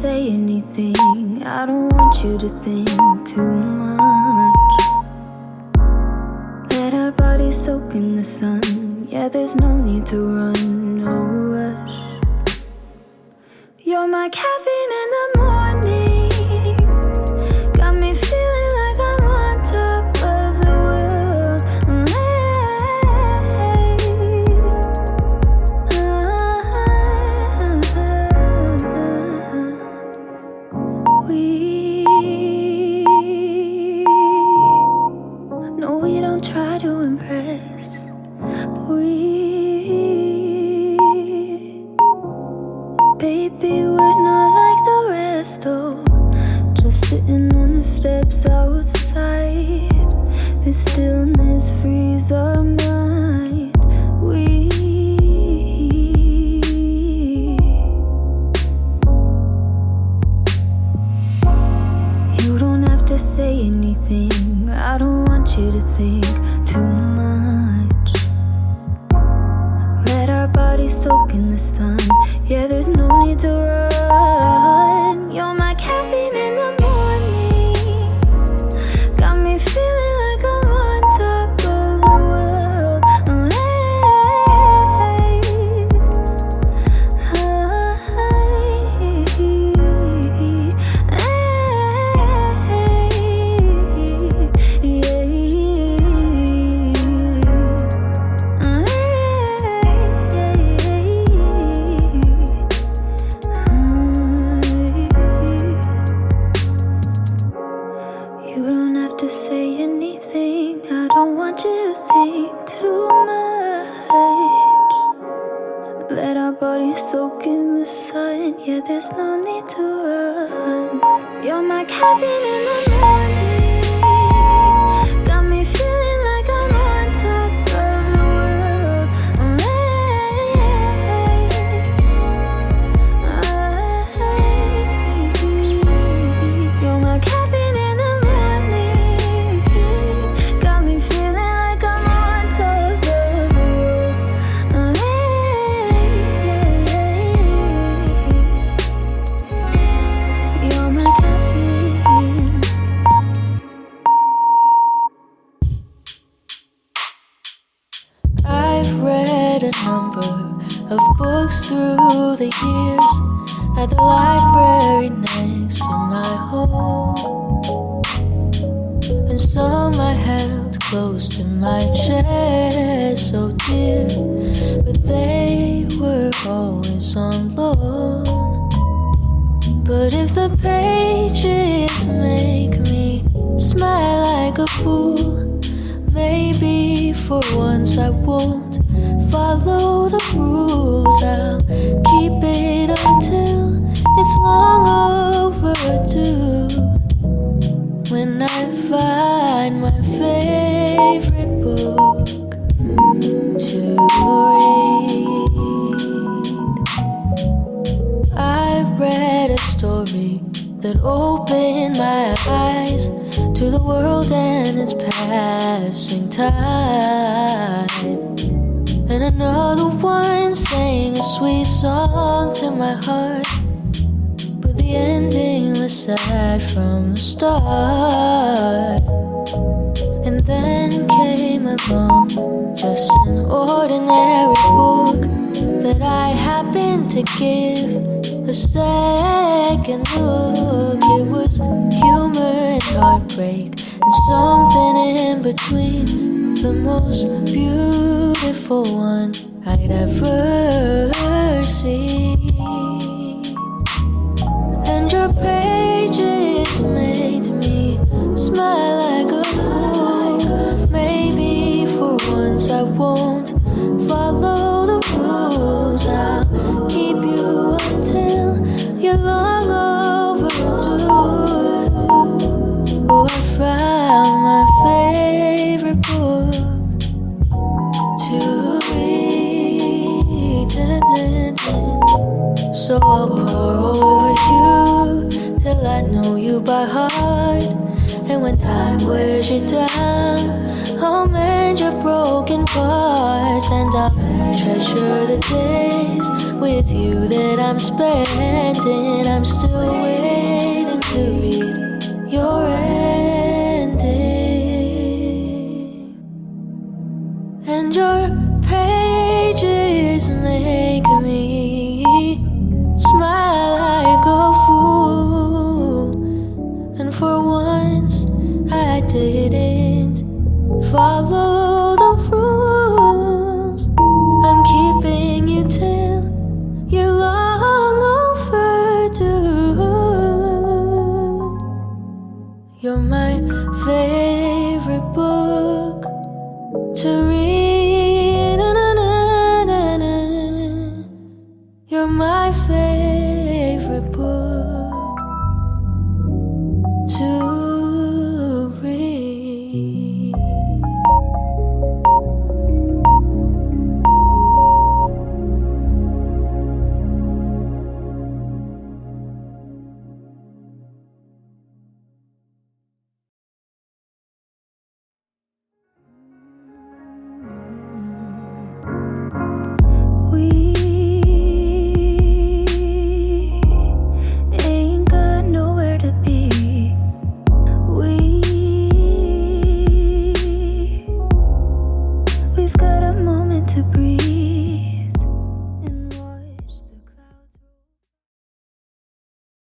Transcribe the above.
say anything. I don't want you to think too much. Let our bodies soak in the sun. Yeah, there's no need to run, no rush. You're my caffeine in the morning. Got me feeling like I'm on top of the world. No, we don't try to impress. Baby, we're not like the rest, oh. Just sitting on the steps outside. This stillness frees our mind. You don't have to say anything. I don't want you to think too much. Let our bodies soak in the sun. Yeah, there's no need to run. You're my caffeine in the morning. Got me feeling like I'm on top of the world. You don't have to say anything. I don't want you to think too much. Let our bodies soak in the sun. Yeah, there's no need to run. You're my caffeine in the morning. Got me feeling like I'm on top of the world. You're my caffeine in the morning. Got me feeling like I'm on top of the world. You're my caffeine. I've read a number of books through the years at the library next to my home, and some I held close to my chest, so dear, but they were always on loan. But if the pages make me smile like a fool, maybe for once I won't follow the rules. I'll keep it until it's long overdue, when I find my favorite book to read. I've read a story that opened my eyes to the world and its passing time, and another one sang a sweet song to my heart, but the ending was sad from the start. And then came along just an ordinary book that I happened to give a second look. It was humor and heartbreak and something in between, the most beautiful one I'd ever seen. And your pages made me smile like a fool. Maybe for once I won't follow the rules. I'll keep you until you're long overdue. Oh, I found my favorite book to read. So I'll pour over you till I know you by heart. And when time wears you down, I'll mend your broken parts, and I'll treasure the days with you that I'm spending. I'm still waiting to read your ending, and your pages make me smile like a fool. And for once I didn't follow the rules. I'm keeping you till you're long overdue. You're my favorite book to read. Na-na-na-na-na. You're my favorite book.